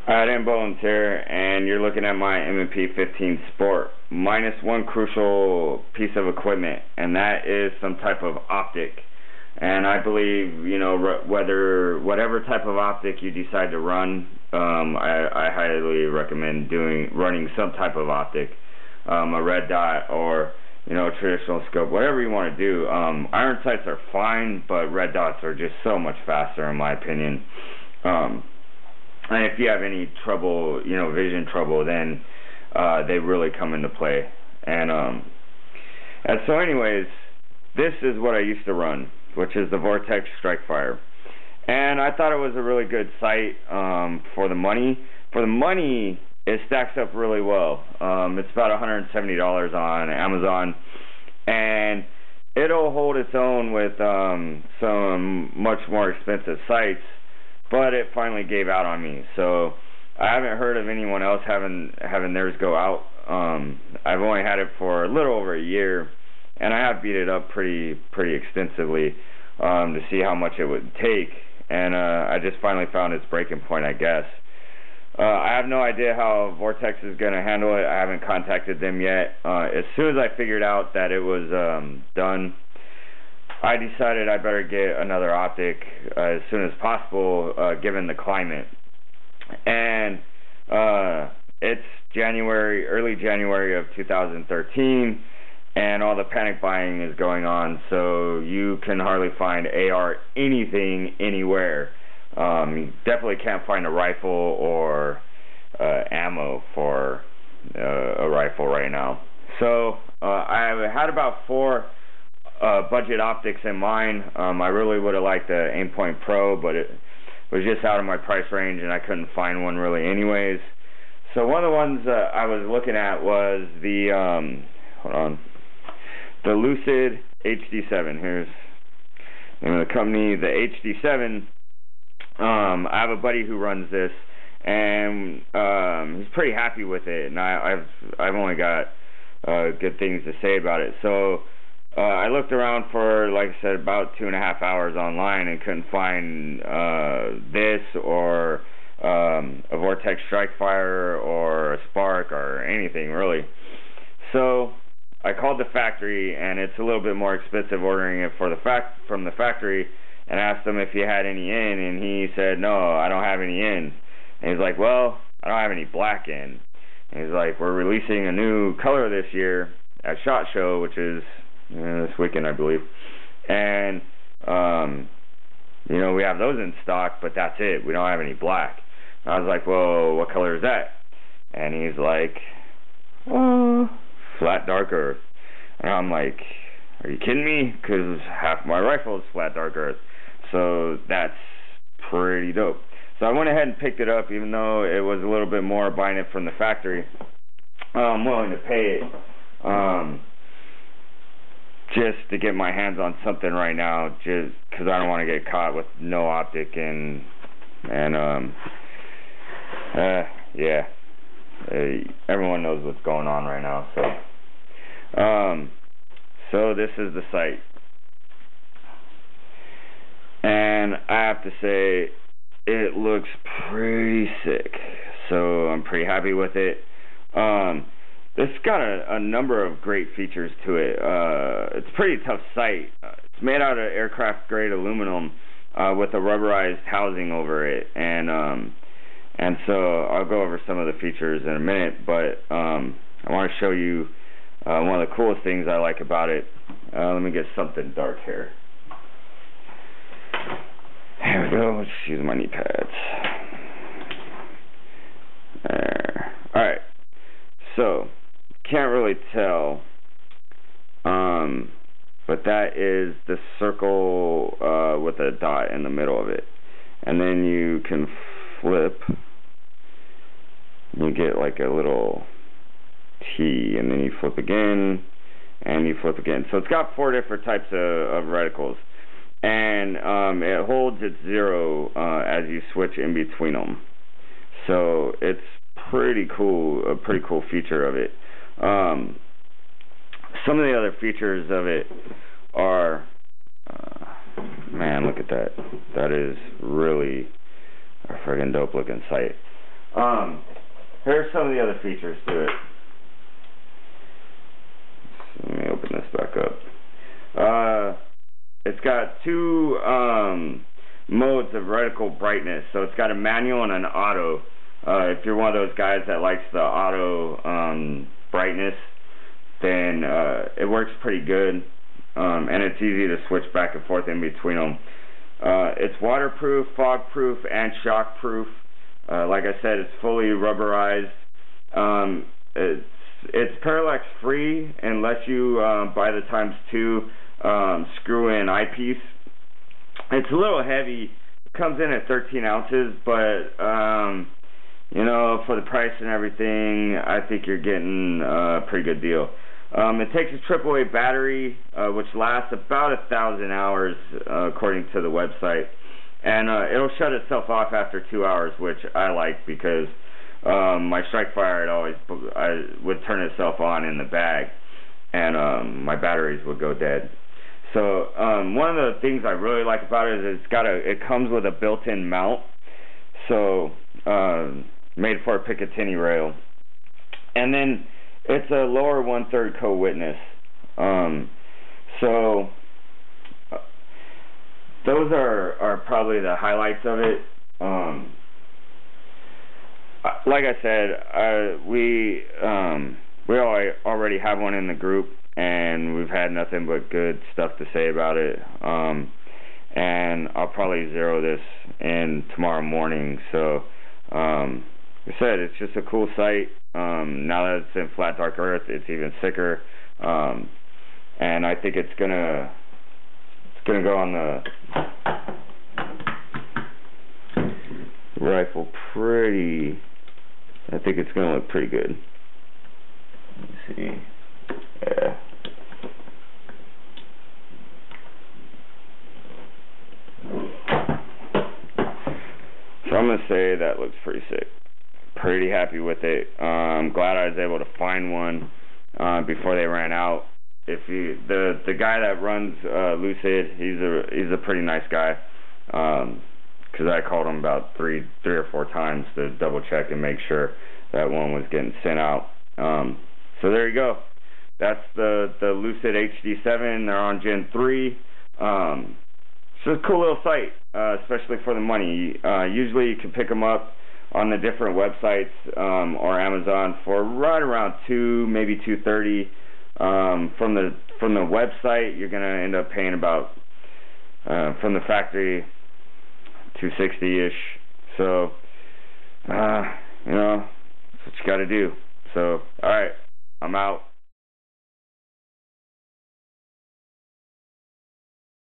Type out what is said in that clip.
Alright, M Bones here, and you're looking at my M&P 15 Sport, minus one crucial piece of equipment, and that is some type of optic. And I believe, you know, whatever type of optic you decide to run, I highly recommend running some type of optic, a red dot or, you know, a traditional scope, whatever you want to do. Iron sights are fine, but red dots are just so much faster in my opinion. And if you have any trouble, you know, vision trouble, then they really come into play. And so anyways, this is what I used to run, which is the Vortex Strike-Fire. And I thought it was a really good sight for the money. For the money, it stacks up really well. It's about $170 on Amazon, and it'll hold its own with some much more expensive sights. But it finally gave out on me, so I haven't heard of anyone else having theirs go out. I've only had it for a little over a year, and I have beat it up pretty extensively to see how much it would take, and I just finally found its breaking point, I guess. I have no idea how Vortex is going to handle it. I haven't contacted them yet. As soon as I figured out that it was done, I decided I better get another optic as soon as possible, given the climate. And it's early January of 2013, and all the panic buying is going on, so you can hardly find AR anything anywhere. You definitely can't find a rifle or ammo for a rifle right now. So I had about 4 budget optics in mind. I really would have liked the Aimpoint Pro, but it was just out of my price range and I couldn't find one really anyways. So one of the ones I was looking at was the the Lucid HD7. Here's the name of the company, the HD7. I have a buddy who runs this, and he's pretty happy with it, and I've only got good things to say about it. So I looked around for, like I said, about 2.5 hours online and couldn't find this or a Vortex Strike-Fire or a Spark or anything really. So I called the factory, and it's a little bit more expensive ordering it from the factory, and asked him if he had any in, and he said, no, I don't have any in. And he's like, well, I don't have any black in. And he's like, we're releasing a new color this year at SHOT Show, which is this weekend, I believe, and you know, we have those in stock, but that's it. We don't have any black. And I was like, well, what color is that? And he's like, oh, flat dark earth. And I'm like, are you kidding me? Because half my rifle is flat dark earth, so that's pretty dope. So I went ahead and picked it up, even though it was a little bit more buying it from the factory. I'm willing to pay it. Just to get my hands on something right now, just because I don't want to get caught with no optic and yeah, everyone knows what's going on right now. So this is the sight, and I have to say it looks pretty sick. So I'm pretty happy with it. It's got a number of great features to it. It's a pretty tough sight. It's made out of aircraft grade aluminum with a rubberized housing over it, and so I'll go over some of the features in a minute, but I want to show you one of the coolest things I like about it. Let me get something dark here. There we go. Let's use my knee pads. There. Alright. So can't really tell, but that is the circle with a dot in the middle of it, and then you can flip, you get like a little T, and then you flip again, and you flip again. So it's got 4 different types of reticles, and it holds its 0 as you switch in between them. So it's pretty cool, a pretty cool feature of it. Some of the other features of it are, man, look at that. That is really a friggin' dope looking sight. Here's some of the other features to it. So let me open this back up. It's got two modes of reticle brightness. So it's got a manual and an auto. If you're one of those guys that likes the auto brightness, then it works pretty good. And it's easy to switch back and forth in between them. It's waterproof, fog-proof, and shock-proof. Like I said, it's fully rubberized. It's parallax free unless you buy the ×2 screw-in eyepiece. It's a little heavy. It comes in at 13 ounces, but you know, for the price and everything, I think you're getting a pretty good deal. It takes a AAA battery, which lasts about 1,000 hours, according to the website. And it'll shut itself off after 2 hours, which I like because my Strike Fire, I would turn itself on in the bag, and my batteries would go dead. So one of the things I really like about it is it comes with a built-in mount, so made for a Picatinny rail, and then it's a lower 1/3 co-witness. So those are probably the highlights of it. Like I said, we already have one in the group, and we've had nothing but good stuff to say about it. And I'll probably zero this in tomorrow morning. So, like I said, it's just a cool sight. Now that it's in flat dark earth, it's even sicker. And I think it's gonna go on the rifle pretty. I think it's gonna look pretty good. Let's see. Yeah. So I'm gonna say that looks pretty sick. Pretty happy with it. I'm glad I was able to find one before they ran out. The guy that runs Lucid, he's a pretty nice guy. Because I called him about three or four times to double check and make sure that one was getting sent out. So there you go. That's the Lucid HD7. They're on Gen 3. It's a cool little site, especially for the money. Usually you can pick them up on the different websites or Amazon for right around $2, maybe $2.30. From the website, you're gonna end up paying about from the factory $260-ish. So you know, that's what you got to do. So all right, I'm out.